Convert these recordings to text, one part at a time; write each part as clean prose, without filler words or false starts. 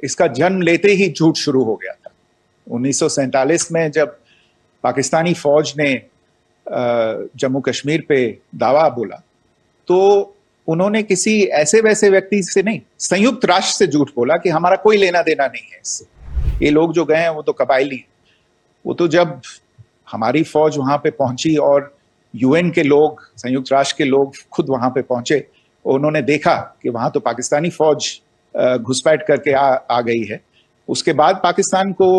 इसका जन्म लेते ही झूठ शुरू हो गया था। 1947 में जब पाकिस्तानी फौज ने जम्मू कश्मीर पे दावा बोला तो उन्होंने किसी ऐसे वैसे व्यक्ति से नहीं, संयुक्त राष्ट्र से झूठ बोला कि हमारा कोई लेना देना नहीं है इससे, ये लोग जो गए हैं वो तो कबायली हैं। वो तो जब हमारी फौज वहां पे पहुंची और यूएन के लोग, संयुक्त राष्ट्र के लोग खुद वहां पे पहुंचे, उन्होंने देखा कि वहां तो पाकिस्तानी फौज घुसपैठ करके आ गई है, उसके बाद पाकिस्तान को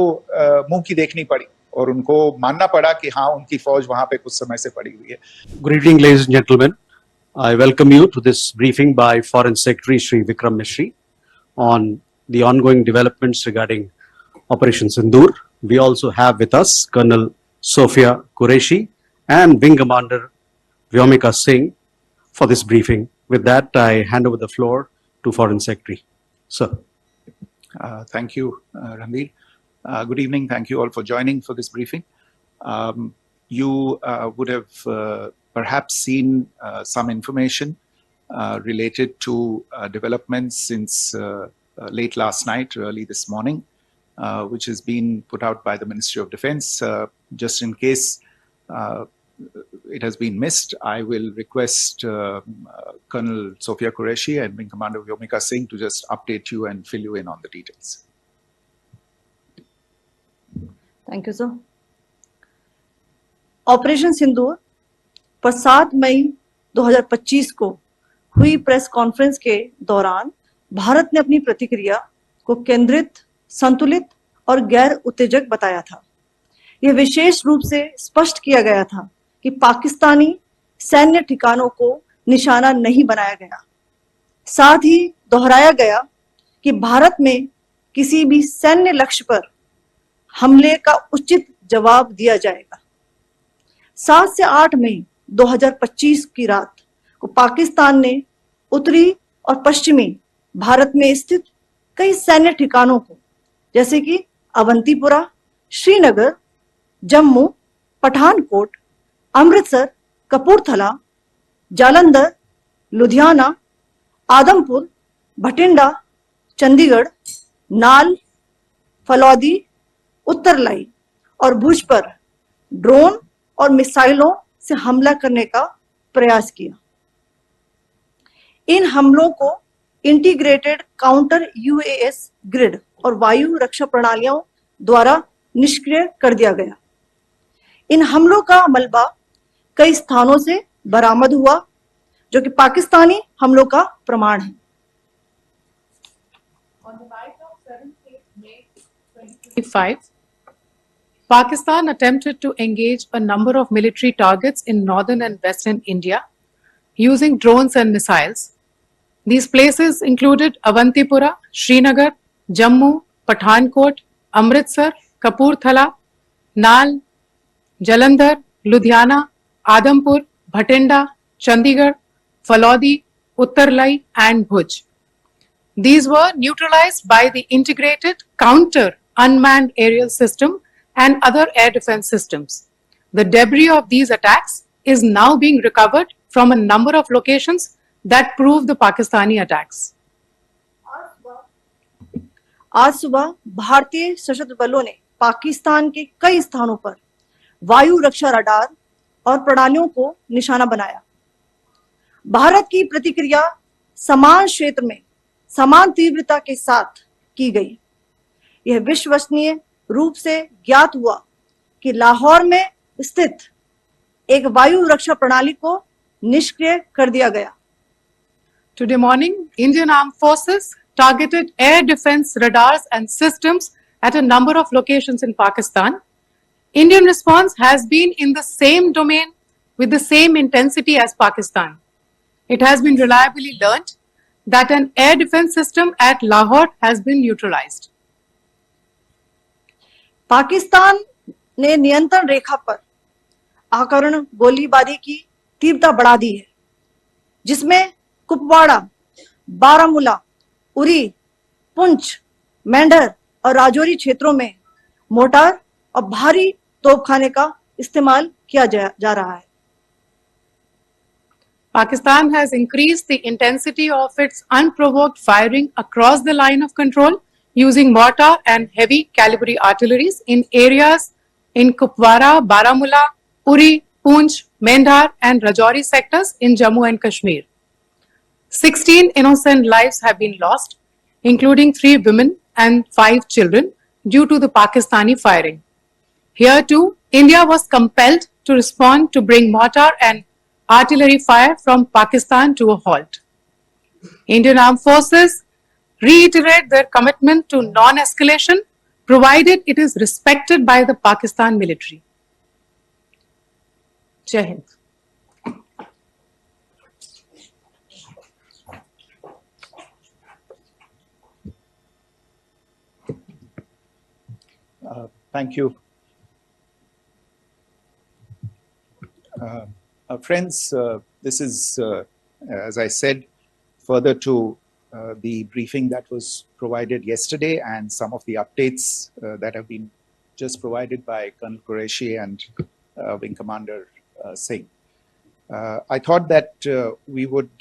मुंह की देखनी पड़ी और उनको मानना पड़ा कि हाँ, उनकी फौज वहां पे कुछ समय से पड़ी हुई है। Good evening, ladies and gentlemen. I welcome you to this briefing by Foreign Secretary Shri Vikram Misri on the ongoing developments regarding Operation Sindoor. We also have with us Colonel Sophia Qureshi and Wing Commander Vyomika Singh for this briefing. With that, I hand over the floor to Foreign Secretary. Sir. Thank you, Ranveer. Good evening. Thank you all for joining for this briefing. You would have perhaps seen some information related to developments since late last night, early this morning, which has been put out by the Ministry of Defense. Just in case it has been missed, I will request Colonel Sophia Qureshi and Wing Commander Vyomika Singh to just update you and fill you in on the details. Thank you, sir. Operation Sindoor पर 7 मई 2025 को हुई press conference के दौरान भारत ने अपनी प्रतिक्रिया को केंद्रित, संतुलित और गैर उत्तेजक बताया था। यह विशेष रूप से स्पष्ट किया गया था कि पाकिस्तानी सैन्य ठिकानों को निशाना नहीं बनाया गया। साथ ही दोहराया गया कि भारत में किसी भी सैन्य लक्ष्य पर हमले का उचित जवाब दिया जाएगा। 7 से 8 मई 2025 की रात को पाकिस्तान ने उत्तरी और पश्चिमी भारत में स्थित कई सैन्य ठिकानों को, जैसे कि अवंतीपुरा, श्रीनगर, जम्मू, पठानकोट, अमृतसर, कपूरथला, जालंधर, लुधियाना, आदमपुर, भटिंडा, चंडीगढ़, नाल, फलौदी, उत्तरलाई और भुज पर ड्रोन और मिसाइलों से हमला करने का प्रयास किया। इन हमलों को इंटीग्रेटेड काउंटर यूएएस ग्रिड और वायु रक्षा प्रणालियों द्वारा निष्क्रिय कर दिया गया। इन हमलों का मलबा कई स्थानों से बरामद हुआ, जो कि पाकिस्तानी हमलों का प्रमाण है। On the night of 7th May 2025, Pakistan attempted to engage a number of military targets in northern and western India using drones and missiles. These places included Avantipura, Srinagar, Jammu, Pathankot, Amritsar, Kapurthala, Nal, Jalandhar, Ludhiana, Adampur, Bhatinda, Chandigarh, Falodi, Uttarlai and Bhuj. These were neutralized by the integrated counter unmanned aerial system and other air defense systems. The debris of these attacks is now being recovered from a number of locations that prove the Pakistani attacks. आज सुबह भारतीय सशस्त्र बलों ने पाकिस्तान के कई स्थानों पर वायु रक्षा रडार और प्रणालियों को निशाना बनाया। भारत की प्रतिक्रिया समान क्षेत्र में समान तीव्रता के साथ की गई। यह विश्वसनीय रूप से ज्ञात हुआ कि लाहौर में स्थित एक वायु रक्षा प्रणाली को निष्क्रिय कर दिया गया। Today morning, Indian Armed Forces targeted air defense radars and systems at a number of locations in Pakistan. Indian response has been in the same domain with the same intensity as Pakistan. It has been reliably learnt that an air defense system at Lahore has been neutralized. Pakistan ने नियंत्रण रेखा पर आकरण गोलीबारी की तीव्रता बढ़ा दी है, जिसमें कुपवाड़ा, बारामूला, उरी, पुंछ, मेंढर और राजौरी क्षेत्रों में मोर्टार और भारी तोपखाने का इस्तेमाल किया जा रहा है। Pakistan has increased the intensity of its unprovoked firing across the line of control using mortar and heavy caliber artilleries in areas in Kupwara, Baramulla, Uri, Poonch, Mendhar and Rajouri sectors in Jammu and Kashmir. 16 innocent lives have been lost, including 3 women and 5 children, due to the Pakistani firing. Here too, India was compelled to respond to bring mortar and artillery fire from Pakistan to a halt. Indian Armed Forces reiterate their commitment to non-escalation, provided it is respected by the Pakistan military. Jai Hind. Thank you. Friends, this is, as I said, further to the briefing that was provided yesterday and some of the updates that have been just provided by Colonel Qureshi and Wing Commander Singh. I thought that we would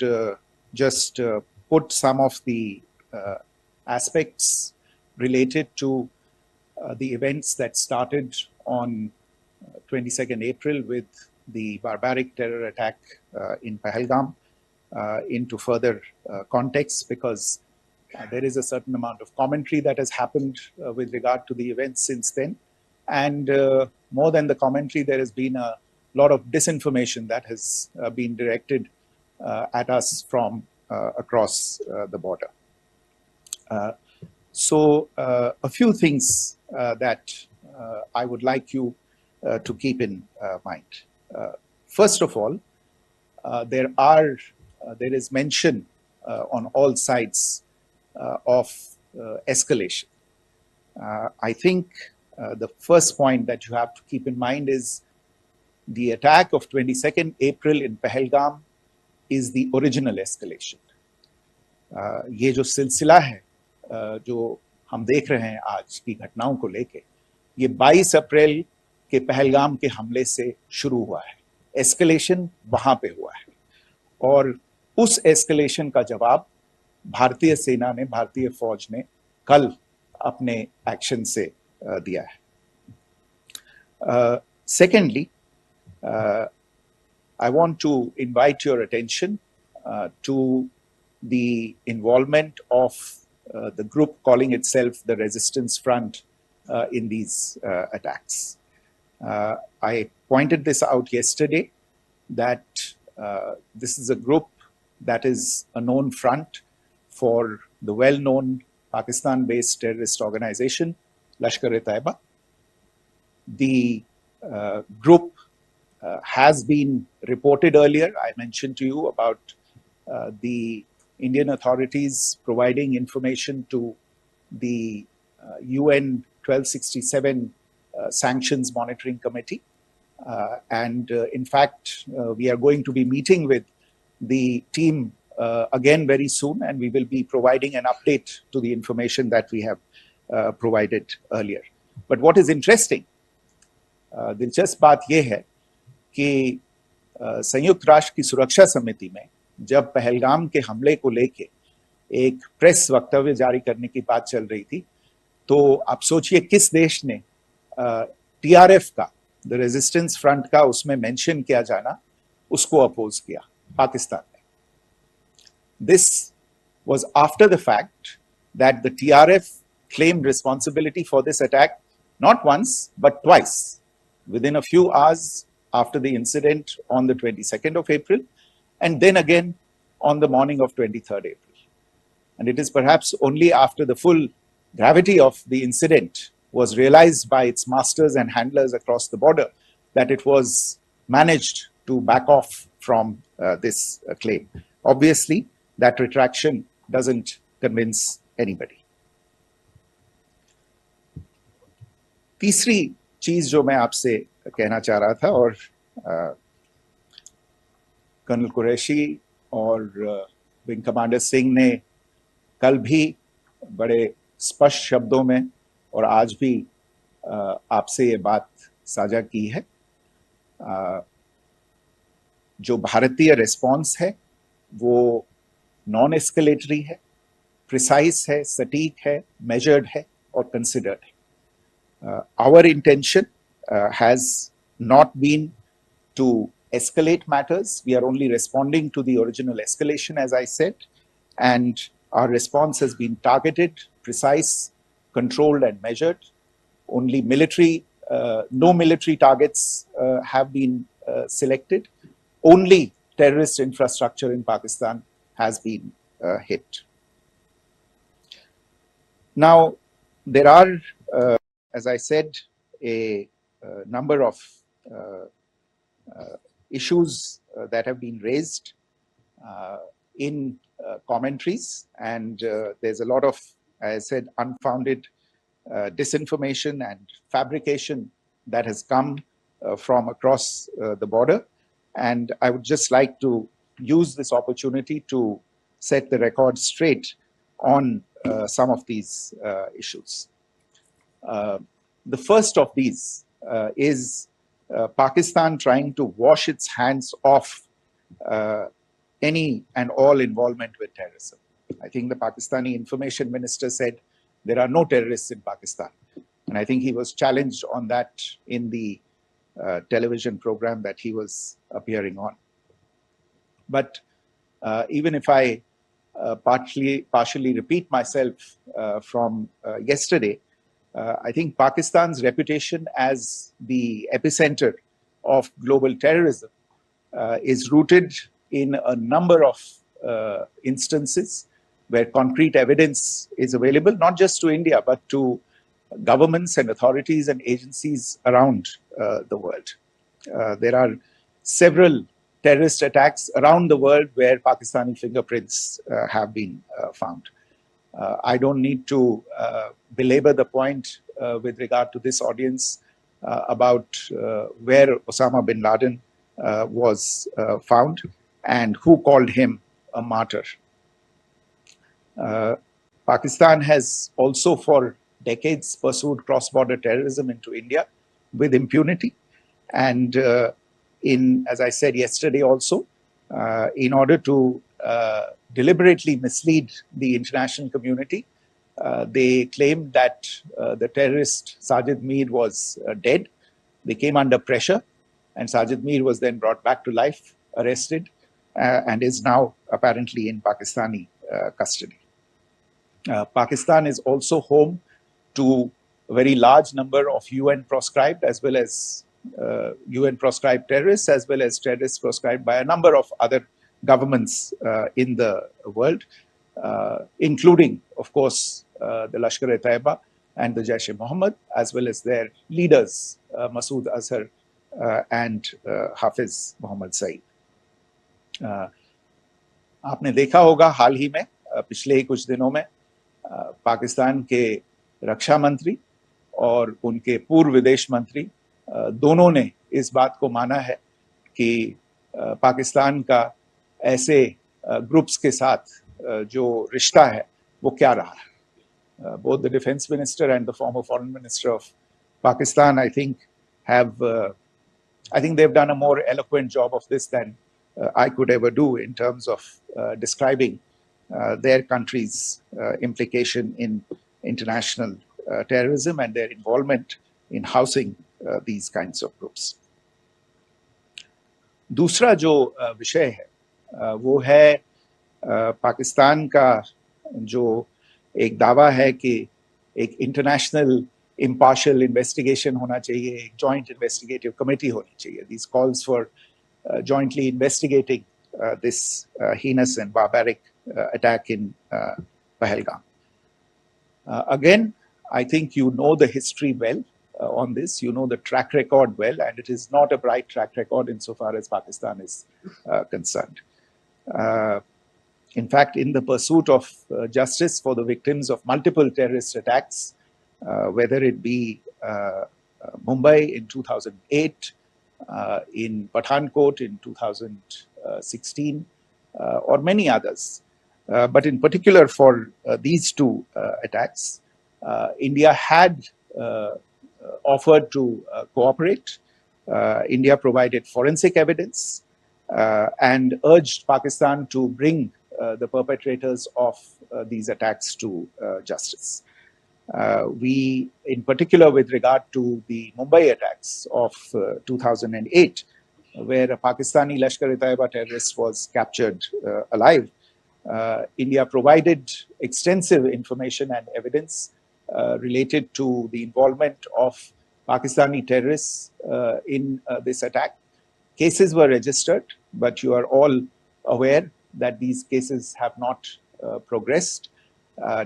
just put some of the aspects related to the events that started on 22nd April with the barbaric terror attack in Pahalgam into further context, because there is a certain amount of commentary that has happened with regard to the events since then. And more than the commentary, there has been a lot of disinformation that has been directed at us from across the border. So a few things that I would like you to keep in mind. First of all, there is mention on all sides of escalation. I think the first point that you have to keep in mind is the attack of 22nd April in Pahalgam is the original escalation. ये जो सिलसिला है जो हम देख रहे हैं आज की घटनाओं को लेके, ये 22 अप्रैल के पहलगाम के हमले से शुरू हुआ है. एस्केलेशन वहां पे हुआ है और उस एस्केलेशन का जवाब भारतीय सेना ने, भारतीय फौज ने कल अपने एक्शन से दिया है. Secondly, I want to invite your attention to the involvement of the group calling itself the Resistance Front in these attacks. I pointed this out yesterday that this is a group that is a known front for the well-known Pakistan-based terrorist organization, Lashkar-e-Taiba. The group has been reported earlier. I mentioned to you about the Indian authorities providing information to the UN 1267 Sanctions Monitoring Committee. And in fact, we are going to be meeting with the team again very soon, and we will be providing an update to the information that we have provided earlier. But what is interesting, दिलचस्प बात यह है कि संयुक्त राष्ट्र की सुरक्षा समिति में जब पहलगाम के हमले को लेके एक प्रेस वक्तव्य जारी करने की बात चल रही थी, तो आप सोचिए किस देश ने टीआरएफ का, द रेजिस्टेंस फ्रंट का उसमें मेंशन किया जाना, उसको अपोज किया, पाकिस्तान ने. This was after the fact that the TRF claimed responsibility for this attack not once but twice, within a few hours after the incident on the 22nd of April, and then again on the morning of 23rd April. And it is perhaps only after the full gravity of the incident was realized by its masters and handlers across the border that it was managed to back off from this claim. Obviously, that retraction doesn't convince anybody. तीसरी चीज जो मैं आपसे कहना चाह रहा था, और कर्नल कुरैशी और विंग कमांडर सिंह ने कल भी बड़े स्पष्ट शब्दों में और आज भी आपसे ये बात साझा की है. जो भारतीय रिस्पॉन्स है वो नॉन एस्केलेटरी है. precise है, सटीक है, measured है और considered है. Our intention has not been to escalate matters. We are only responding to the original escalation, as I said, and our response has been targeted, precise, controlled, and measured. Only no military targets have been selected. Only terrorist infrastructure in Pakistan has been hit. Now, there are, as I said, a number of issues that have been raised in commentaries, and there's a lot of, as I said, unfounded disinformation and fabrication that has come from across the border. And I would just like to use this opportunity to set the record straight on some of these issues. The first of these is Pakistan trying to wash its hands off any and all involvement with terrorism. I think the Pakistani information minister said there are no terrorists in Pakistan. And I think he was challenged on that in the television program that he was appearing on. But even if I partially repeat myself from yesterday, I think Pakistan's reputation as the epicenter of global terrorism is rooted in a number of instances where concrete evidence is available, not just to India, but to governments and authorities and agencies around the world. There are several terrorist attacks around the world where Pakistani fingerprints have been found. I don't need to belabor the point with regard to this audience about where Osama bin Laden was found and who called him a martyr. Pakistan has also for decades pursued cross-border terrorism into India with impunity. And as I said yesterday also, in order to deliberately mislead the international community, they claimed that the terrorist Sajid Mir was dead. They came under pressure, and Sajid Mir was then brought back to life, arrested, and is now apparently in Pakistani custody. Pakistan is also home to a very large number of UN proscribed as well as UN proscribed terrorists, as well as terrorists proscribed by a number of other governments in the world, including, of course, the Lashkar-e-Taiba and the Jaish-e-Mohammed, as well as their leaders, Masood Azhar and Hafiz Mohammed Saeed. आपने देखा होगा हाल ही में पिछले ही कुछ दिनों में पाकिस्तान के रक्षा मंत्री और उनके पूर्व विदेश मंत्री दोनों ने इस बात को माना है कि पाकिस्तान का ऐसे ग्रुप्स के साथ जो रिश्ता है वो क्या रहा है. Both the defense minister and the former foreign minister of Pakistan, I think they've done a more eloquent job of this than I could ever do in terms of describing their country's implication in international terrorism and their involvement in housing these kinds of groups. दूसरा जो विषय है वो है पाकिस्तान का जो एक दावा है कि एक इंटरनेशनल impartial investigation होना चाहिए, एक joint investigative committee होनी चाहिए. These calls for jointly investigating this heinous and barbaric attack in Pahalgam. Again, I think you know the history well on this. You know the track record well, and it is not a bright track record insofar as Pakistan is concerned. In fact, in the pursuit of justice for the victims of multiple terrorist attacks, whether it be Mumbai in 2008, in Pathankot in 2016, or many others. But in particular for these two attacks, India had offered to cooperate. India provided forensic evidence and urged Pakistan to bring the perpetrators of these attacks to justice. We, in particular, with regard to the Mumbai attacks of 2008, where a Pakistani Lashkar-e-Taiba terrorist was captured alive, India provided extensive information and evidence related to the involvement of Pakistani terrorists in this attack. Cases were registered, but you are all aware that these cases have not progressed,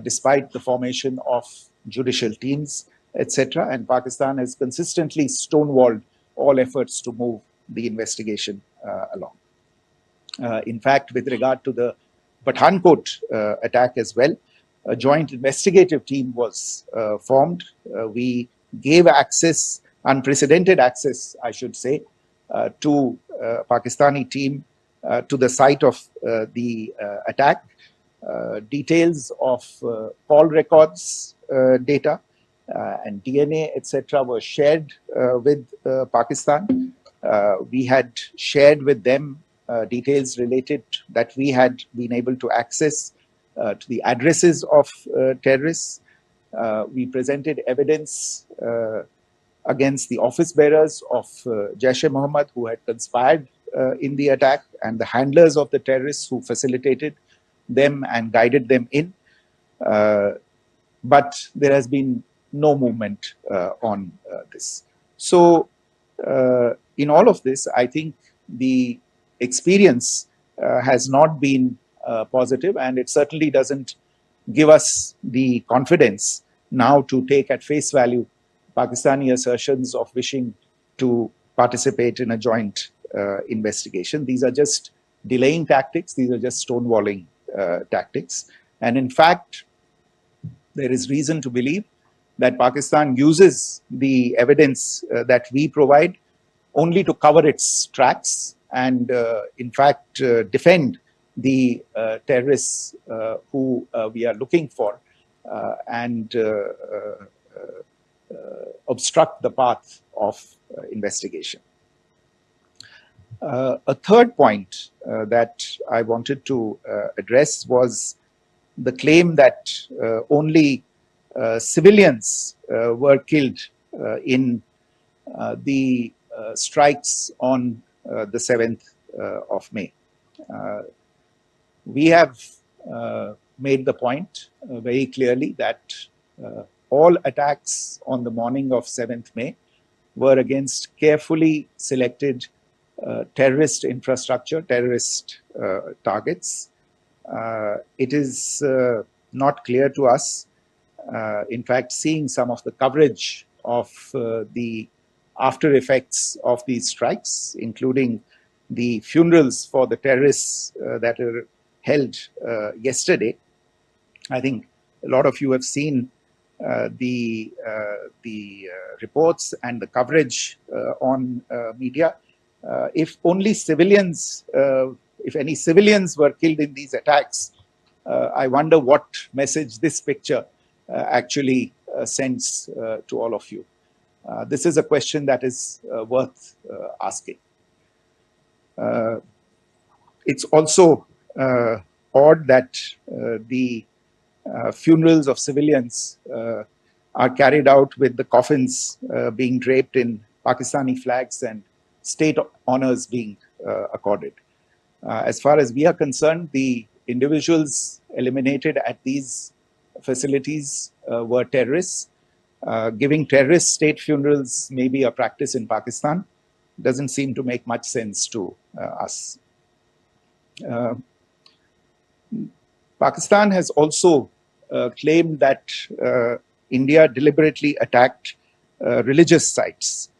despite the formation of judicial teams, etc. And Pakistan has consistently stonewalled all efforts to move the investigation along. In fact, with regard to the Pathankot attack as well, a joint investigative team was formed. We gave access, unprecedented access, I should say, to Pakistani team to the site of the attack. Details of call records data and DNA, etc., were shared with Pakistan. We had shared with them details related that we had been able to access to the addresses of terrorists. We presented evidence against the office bearers of Jaish-e-Mohammed who had conspired in the attack, and the handlers of the terrorists who facilitated them and guided them in. But there has been no movement on this. So in all of this, I think the experience has not been positive, and it certainly doesn't give us the confidence now to take at face value Pakistani assertions of wishing to participate in a joint investigation. These are just delaying tactics. These are just stonewalling tactics. And in fact, there is reason to believe that Pakistan uses the evidence that we provide only to cover its tracks and, in fact, defend the terrorists who we are looking for and obstruct the path of investigation. A third point that I wanted to address was the claim that only civilians were killed in the strikes on the 7th of May. We have made the point very clearly that all attacks on the morning of 7th May were against carefully selected terrorist infrastructure, terrorist targets. It is not clear to us, in fact, seeing some of the coverage of the after effects of these strikes, including the funerals for the terrorists that were held yesterday. I think a lot of you have seen the reports and the coverage on media. If only civilians, if any civilians were killed in these attacks, I wonder what message this picture actually sends to all of you. This is a question that is worth asking. It's also odd that the funerals of civilians are carried out with the coffins being draped in Pakistani flags and state honors being accorded. As far as we are concerned, the individuals eliminated at these facilities were terrorists. Giving terrorist state funerals may be a practice in Pakistan. Doesn't seem to make much sense to us. Pakistan has also claimed that India deliberately attacked religious sites.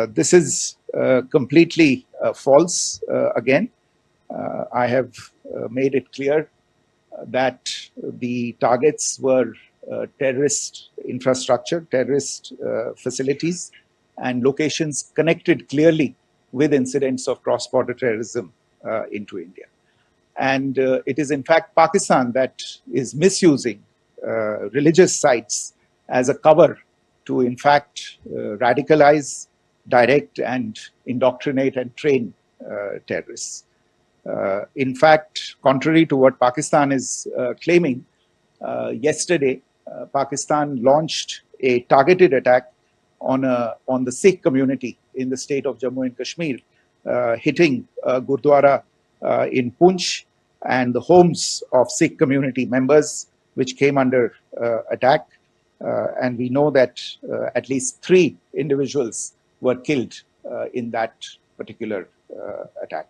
This is completely false again. I have made it clear that the targets were terrorist infrastructure, terrorist facilities, and locations connected clearly with incidents of cross-border terrorism into India. And it is in fact Pakistan that is misusing religious sites as a cover to in fact radicalize, direct and indoctrinate and train terrorists. In fact, contrary to what Pakistan is claiming, yesterday Pakistan launched a targeted attack on the Sikh community in the state of Jammu and Kashmir, hitting Gurdwara in Poonch and the homes of Sikh community members, which came under attack. And we know that at least 3 individuals were killed in that particular attack.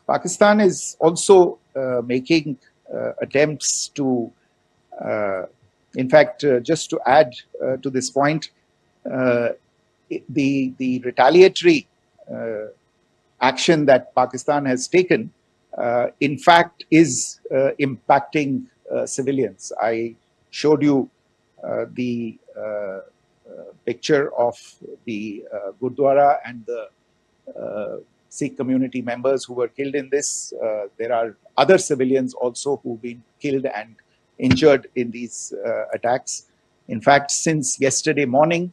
Pakistan is also making attempts to, in fact, just to add to this point, the retaliatory action that Pakistan has taken, in fact, is impacting civilians. I showed you the picture of the Gurdwara and the Sikh community members who were killed in this. There are other civilians also who've been killed and injured in these attacks. In fact, since yesterday morning,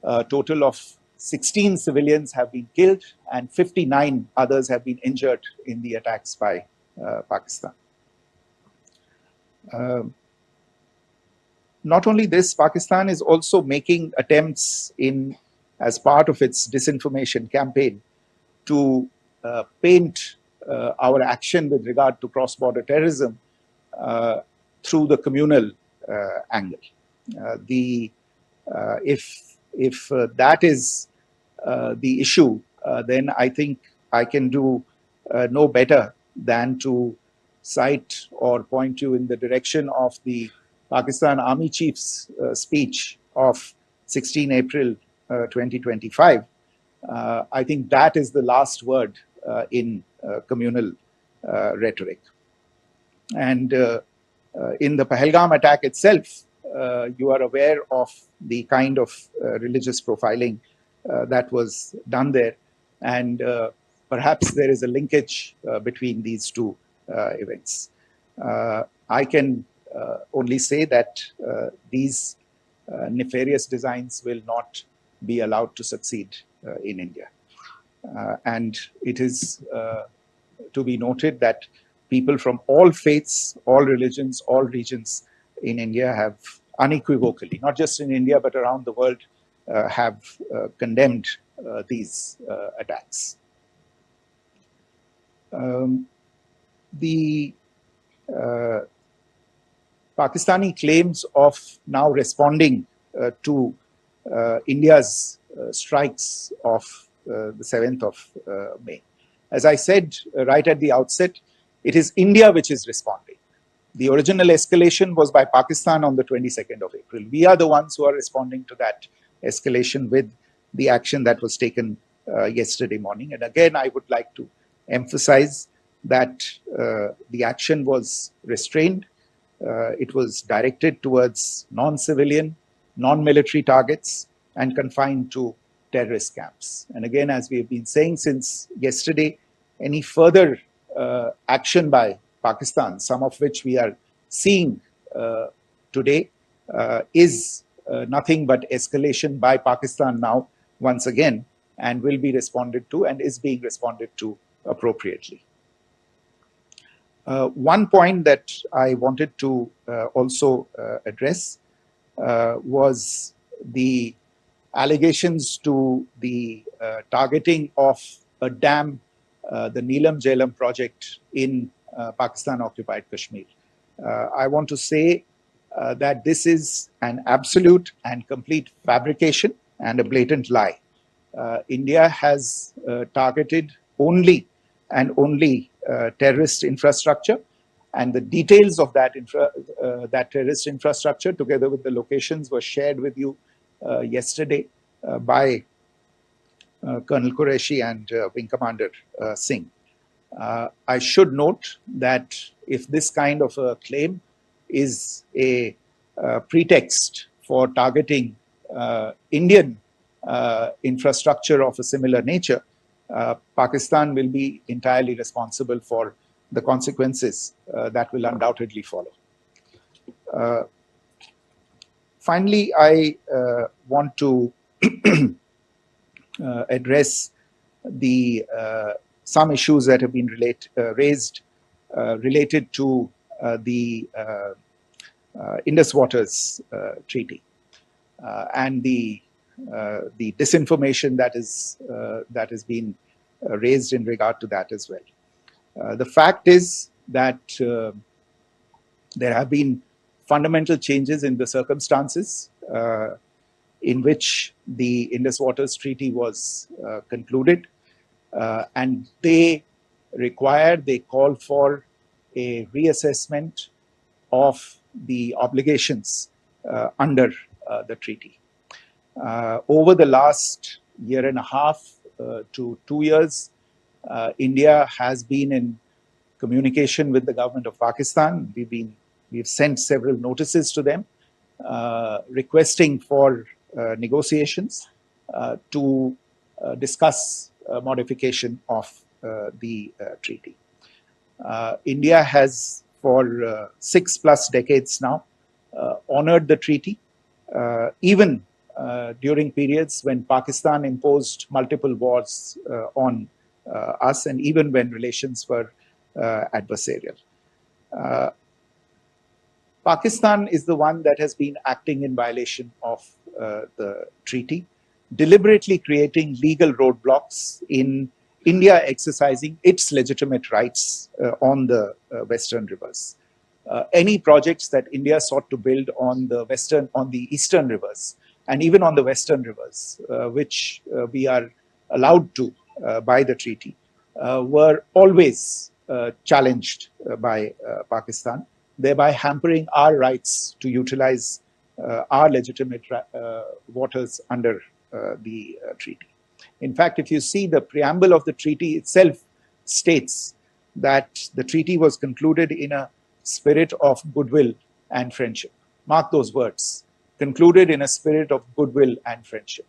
a total of 16 civilians have been killed and 59 others have been injured in the attacks by Pakistan. Not only this, Pakistan is also making attempts as part of its disinformation campaign to paint our action with regard to cross-border terrorism through the communal angle. If that is the issue, then I think I can do no better than to cite or point you in the direction of the Pakistan Army Chief's speech of 16 April 2025. I think that is the last word in communal rhetoric. And in the Pahalgam attack itself, you are aware of the kind of religious profiling that was done there. And perhaps there is a linkage between these two events. I can only say that these nefarious designs will not be allowed to succeed in India. And it is to be noted that people from all faiths, all religions, all regions in India have unequivocally, not just in India, but around the world, have condemned these attacks. The Pakistani claims of now responding to India's strikes of the 7th of May. As I said right at the outset, it is India which is responding. The original escalation was by Pakistan on the 22nd of April. We are the ones who are responding to that escalation with the action that was taken yesterday morning. And again, I would like to emphasize that the action was restrained. It was directed towards non-civilian, non-military targets and confined to terrorist camps. And again, as we have been saying since yesterday, any further action by Pakistan, some of which we are seeing today, is nothing but escalation by Pakistan now, once again, and will be responded to and is being responded to appropriately. One point that I wanted to also address was the allegations to the targeting of a dam, the Neelam Jhelum project in Pakistan-occupied Kashmir. I want to say that this is an absolute and complete fabrication and a blatant lie. India has targeted only and only terrorist infrastructure, and the details of that terrorist infrastructure, together with the locations, were shared with you yesterday by Colonel Qureshi and Wing Commander Singh. I should note that if this kind of a claim is a pretext for targeting Indian infrastructure of a similar nature, Pakistan will be entirely responsible for the consequences that will undoubtedly follow. Finally, I want to address the some issues that have been raised related to the Indus Waters Treaty and the disinformation that has been raised in regard to that as well. The fact is that there have been fundamental changes in the circumstances in which the Indus Waters Treaty was concluded, and they call for a reassessment of the obligations under the treaty. Over the last year and a half to 2 years, India has been in communication with the government of Pakistan. We've sent several notices to them requesting for negotiations to discuss modification of the treaty. India has for 6+ decades now honored the treaty, even during periods when Pakistan imposed multiple wars on us, and even when relations were adversarial. Pakistan is the one that has been acting in violation of the treaty, deliberately creating legal roadblocks in India exercising its legitimate rights on the western rivers. Any projects that India sought to build on the eastern rivers, and even on the western rivers, which we are allowed to by the treaty, were always challenged by Pakistan, thereby hampering our rights to utilize our legitimate waters under the treaty. In fact, if you see, the preamble of the treaty itself states that the treaty was concluded in a spirit of goodwill and friendship. Mark those words, concluded in a spirit of goodwill and friendship.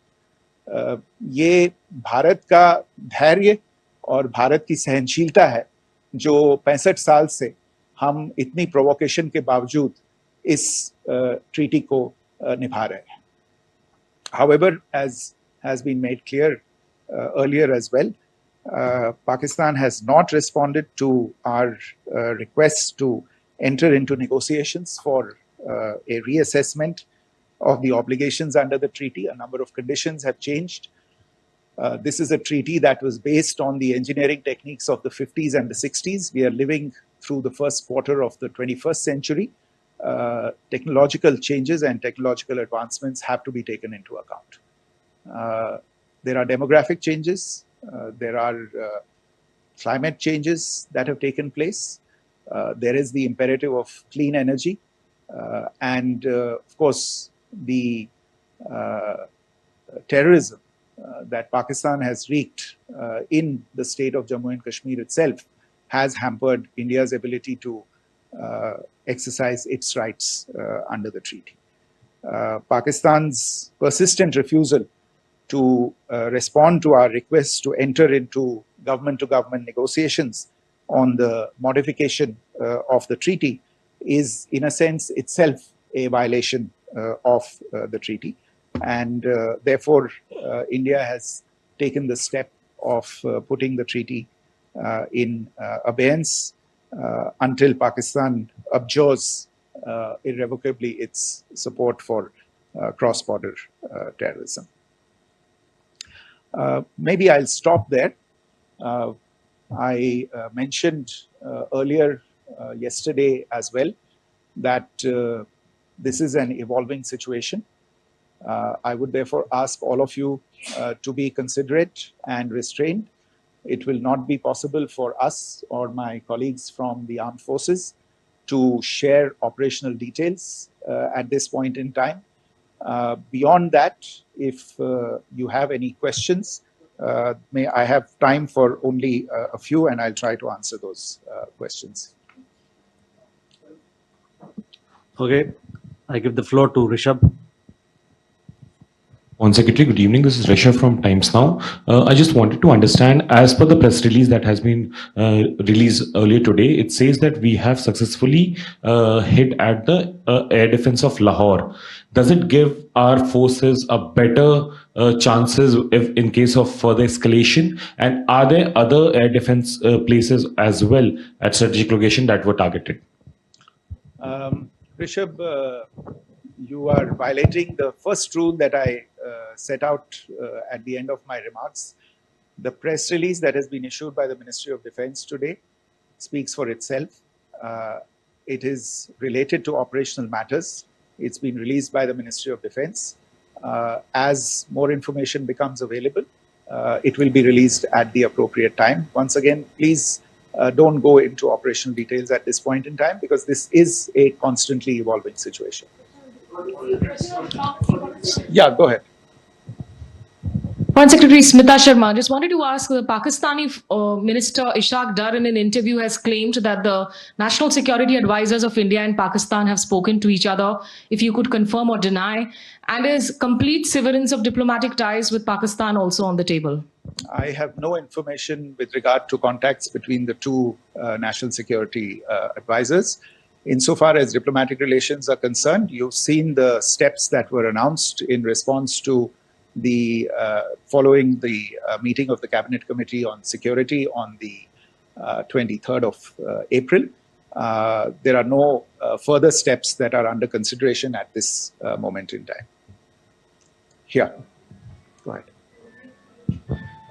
ये भारत का धैर्य और भारत की सहनशीलता है जो 65 साल से हम इतनी प्रोवोकेशन के बावजूद इस ट्रीटी को निभा रहे हैं. However, as has been made clear earlier as well, Pakistan has not responded to our requests to enter into negotiations for a reassessment of the obligations under the treaty. A number of conditions have changed. This is a treaty that was based on the engineering techniques of the 50s and the 60s. We are living through the first quarter of the 21st century. Technological changes and technological advancements have to be taken into account. There are demographic changes. There are climate changes that have taken place. There is the imperative of clean energy. And of course, the terrorism that Pakistan has wreaked in the state of Jammu and Kashmir itself has hampered India's ability to exercise its rights under the treaty. Pakistan's persistent refusal to respond to our requests to enter into government-to-government negotiations on the modification of the treaty is, in a sense, itself a violation of the treaty. And therefore, India has taken the step of putting the treaty in abeyance until Pakistan abjures irrevocably its support for cross-border terrorism. Maybe I'll stop there. I mentioned earlier yesterday as well that this is an evolving situation. I would therefore ask all of you to be considerate and restrained. It will not be possible for us or my colleagues from the armed forces to share operational details at this point in time. Beyond that, if you have any questions, may I have time for only a few, and I'll try to answer those questions. Okay, I give the floor to Rishabh. On Secretary, good evening. This is Rishabh from Times Now. I just wanted to understand, as per the press release that has been released earlier today, it says that we have successfully hit at the air defense of Lahore. Does it give our forces a better chances if in case of further escalation? And are there other air defense places as well at strategic location that were targeted? Rishabh, you are violating the first rule that I set out at the end of my remarks. The press release that has been issued by the Ministry of Defense today speaks for itself. It is related to operational matters. It's been released by the Ministry of Defense. As more information becomes available, it will be released at the appropriate time. Once again, please don't go into operational details at this point in time, because this is a constantly evolving situation. Yeah, go ahead. Foreign Secretary Smita Sharma, just wanted to ask, the Pakistani Minister Ishaq Dar in an interview has claimed that the national security advisors of India and Pakistan have spoken to each other. If you could confirm or deny, and is complete severance of diplomatic ties with Pakistan also on the table? I have no information with regard to contacts between the two national security advisors. Insofar as diplomatic relations are concerned, you've seen the steps that were announced in response to the following the meeting of the Cabinet Committee on Security on the 23rd of April. There are no further steps that are under consideration at this moment in time. Here, go ahead.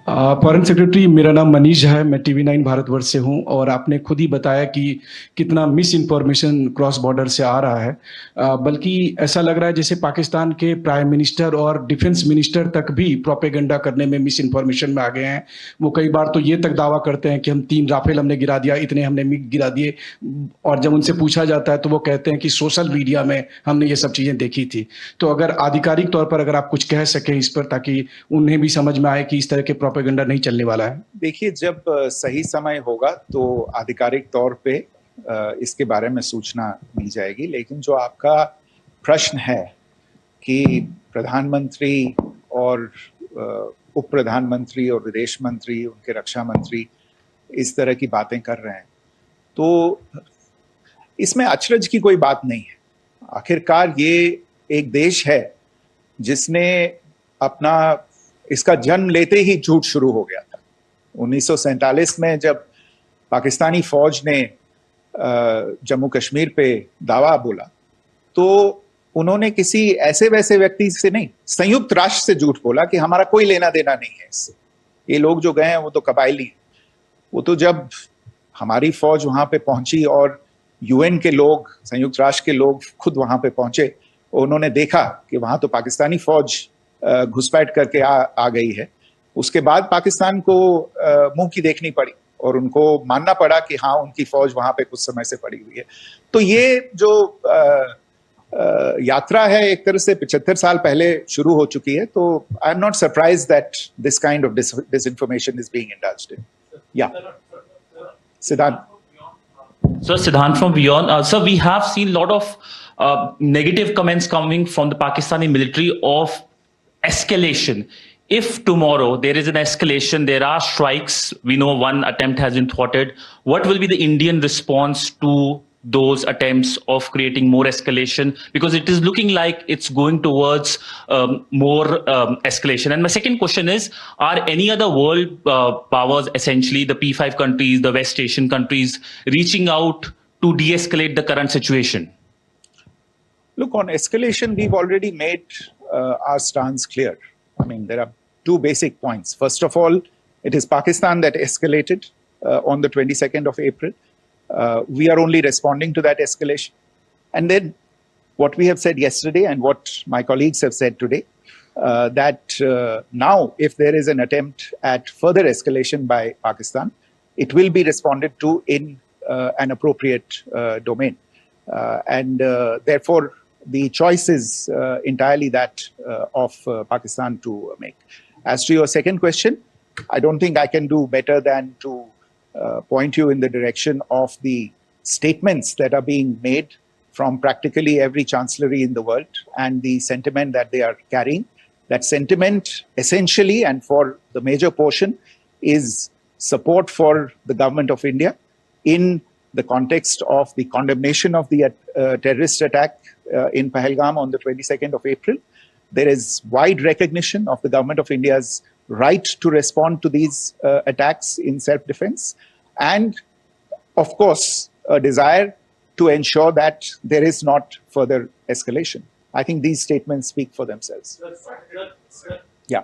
Foreign secretary, मेरा नाम मनीष है, मैं TV9 Bharatvarsh से हूं, और आपने खुद ही बताया कि कितना मिस इन्फॉर्मेशन क्रॉस बॉर्डर से आ रहा है, बल्कि ऐसा लग रहा है जैसे पाकिस्तान के प्राइम मिनिस्टर और डिफेंस मिनिस्टर तक भी प्रोपेगेंडा करने में मिस इन्फॉर्मेशन में आ गए हैं। वो कई बार तो ये तक दावा करते हैं कि हम 3 राफेल हमने गिरा दिया, इतने हमने मिग गिरा दिए, और जब उनसे पूछा जाता है तो वो कहते हैं कि सोशल मीडिया में हमने ये सब चीजें देखी थी। तो अगर आधिकारिक तौर पर अगर आप कुछ कह सकें इस पर, ताकि उन्हें भी समझ में आए कि इस तरह के प्रोपेगेंडा नहीं चलने वाला है। देखिए, जब सही समय होगा तो आधिकारिक तौर पे इसके बारे में सूचना मिल जाएगी, लेकिन जो आपका प्रश्न है कि प्रधानमंत्री और उप प्रधानमंत्री और विदेश मंत्री, उनके रक्षा मंत्री इस तरह की बातें कर रहे हैं, तो इसमें अचरज की कोई बात नहीं है। आखिरकार ये एक देश है जिसने अपना इसका जन्म लेते ही झूठ शुरू हो गया था। 1947 में जब पाकिस्तानी फौज ने जम्मू कश्मीर पे दावा बोला, तो उन्होंने किसी ऐसे वैसे व्यक्ति से नहीं, संयुक्त राष्ट्र से झूठ बोला कि हमारा कोई लेना देना नहीं है इससे। ये लोग जो गए हैं वो तो कबायली, वो तो जब हमारी फौज वहां पे पहुंची और UN के लोग, संयुक्त राष्ट्र के लोग खुद वहां पे पहुंचे, उन्होंने देखा कि वहां तो पाकिस्तानी फौज घुसपैठ करके आ गई है। उसके बाद पाकिस्तान को मुंह की देखनी पड़ी और उनको मानना पड़ा कि हाँ, उनकी फौज वहां पे कुछ समय से पड़ी हुई है। तो ये जो यात्रा है एक तरह से 75 साल पहले शुरू हो चुकी है। तो I am not surprised that this kind of disinformation is being indulged in. Yeah, Siddhant. So Siddhant from Beyond. So we have seen a lot of negative comments coming from the Pakistani military of escalation. If tomorrow there is an escalation, there are strikes, we know one attempt has been thwarted, what will be the Indian response to those attempts of creating more escalation? Because it is looking like it's going towards more escalation. And my second question is, are any other world powers, essentially the P5 countries, the West Asian countries, reaching out to de-escalate the current situation? Look, on escalation, we've already made our stance clear. I mean, there are 2 basic points. First of all, it is Pakistan that escalated on the 22nd of April. We are only responding to that escalation. And then what we have said yesterday and what my colleagues have said today, that now if there is an attempt at further escalation by Pakistan, it will be responded to in an appropriate domain. And therefore, the choice is entirely that of Pakistan to make. As to your second question, I don't think I can do better than to point you in the direction of the statements that are being made from practically every chancellery in the world and the sentiment that they are carrying. That sentiment essentially and for the major portion is support for the government of India in the context of the condemnation of the terrorist attack in Pahalgam on the 22nd of April. There is wide recognition of the government of India's right to respond to these attacks in self-defense, and of course a desire to ensure that there is not further escalation. I think these statements speak for themselves. Yeah.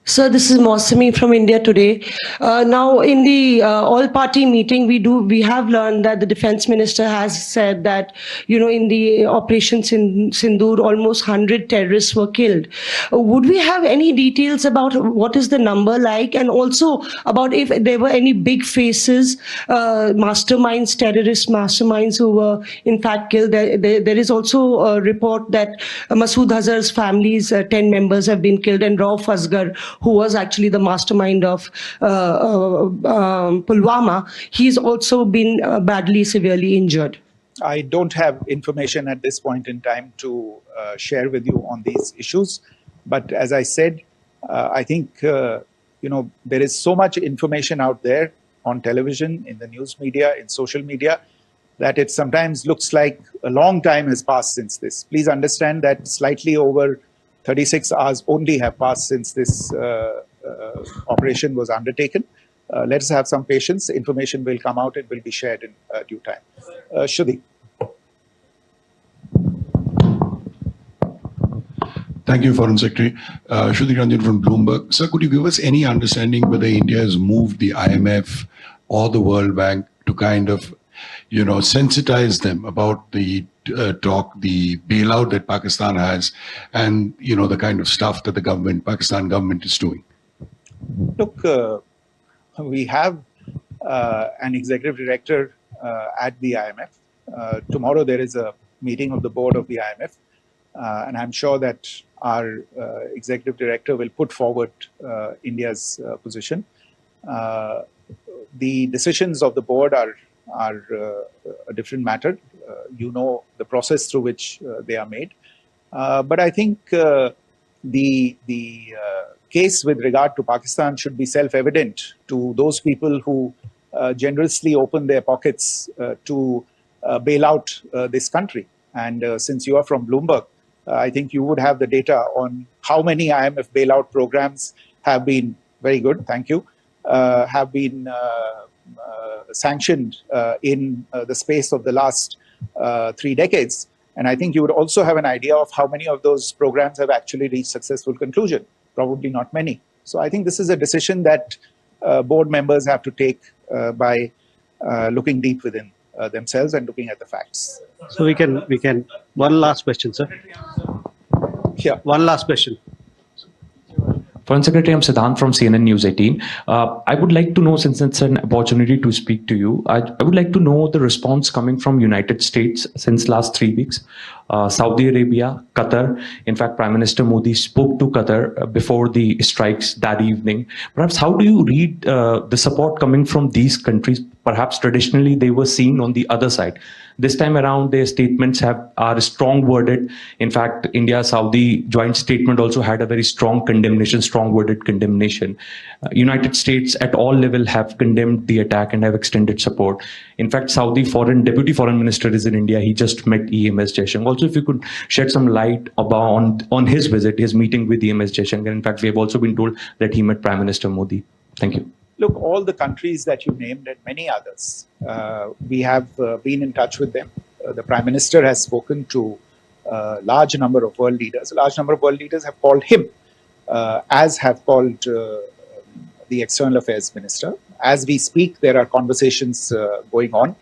Sir, this is Mosami from India Today. Now, in the all-party meeting, we have learned that the defense minister has said that, in the operations in Sindoor, almost 100 terrorists were killed. Would we have any details about what is the number like, and also about if there were any big faces, masterminds, terrorist masterminds who were in fact killed? There is also a report that Masood Azhar's family's 10 members have been killed, and Rauf Asghar, who was actually the mastermind of Pulwama, he's also been badly, severely injured. I don't have information at this point in time to share with you on these issues. But as I said, I think, there is so much information out there on television, in the news media, in social media, that it sometimes looks like a long time has passed since this. Please understand that slightly over 36 hours only have passed since this operation was undertaken. Let us have some patience. Information will come out and will be shared in due time. Shruti. Thank you, Foreign Secretary. Shruti Ranjan from Bloomberg. Sir, could you give us any understanding whether India has moved the IMF or the World Bank to kind of, sensitize them about the the bailout that Pakistan has, and the kind of stuff that the Pakistan government is doing? Look, we have an executive director at the IMF. Tomorrow there is a meeting of the board of the IMF, and I'm sure that our executive director will put forward India's position. The decisions of the board are a different matter. The process through which they are made. But I think the case with regard to Pakistan should be self-evident to those people who generously open their pockets to bail out this country. And since you are from Bloomberg, I think you would have the data on how many IMF bailout programs have been, very good, thank you, have been sanctioned in the space of the last 3 decades. And I think you would also have an idea of how many of those programs have actually reached successful conclusion. Probably not many. So I think this is a decision that board members have to take by looking deep within themselves and looking at the facts. So we can, one last question, sir. Yeah. One last question. Foreign Secretary, I'm Siddhant from CNN News 18. I would like to know, since it's an opportunity to speak to you, I would like to know the response coming from United States since last 3 weeks. Saudi Arabia, Qatar. In fact, Prime Minister Modi spoke to Qatar before the strikes that evening. Perhaps how do you read the support coming from these countries? Perhaps traditionally they were seen on the other side. This time around, their statements are strong worded. In fact, India-Saudi joint statement also had a very strong condemnation, strong worded condemnation. United States at all level have condemned the attack and have extended support. In fact, Saudi Deputy Foreign Minister is in India. He just met EMS Jaishankar. Also, if you could shed some light on his visit, his meeting with EMS Jaishankar. In fact, we have also been told that he met Prime Minister Modi. Thank you. Look, all the countries that you named and many others, we have been in touch with them. The Prime Minister has spoken to a large number of world leaders. A large number of world leaders have called him, as have called the External Affairs Minister. As we speak, there are conversations going on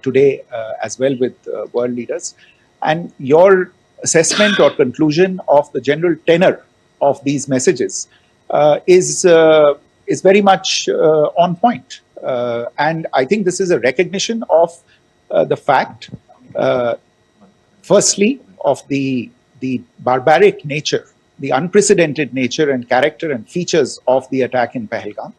today as well with world leaders. And your assessment or conclusion of the general tenor of these messages is very much on point. And I think this is a recognition of the fact, firstly, of the barbaric nature, the unprecedented nature and character and features of the attack in Pahalgam,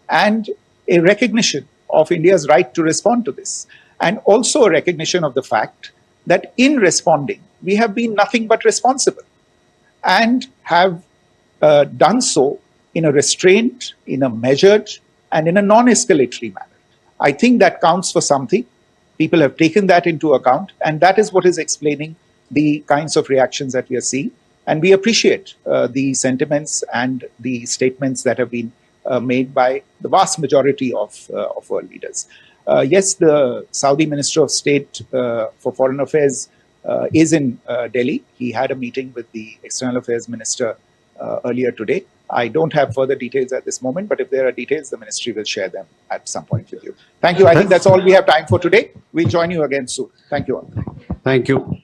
and a recognition of India's right to respond to this. And also a recognition of the fact that in responding, we have been nothing but responsible and have done so in a restrained, in a measured, and in a non-escalatory manner. I think that counts for something. People have taken that into account, and that is what is explaining the kinds of reactions that we are seeing. And we appreciate the sentiments and the statements that have been made by the vast majority of world leaders. Yes, the Saudi Minister of State for Foreign Affairs is in Delhi. He had a meeting with the External Affairs Minister earlier today. I don't have further details at this moment, but if there are details, the ministry will share them at some point with you. Thank you. I think that's all we have time for today. We'll join you again soon. Thank you all. Thank you.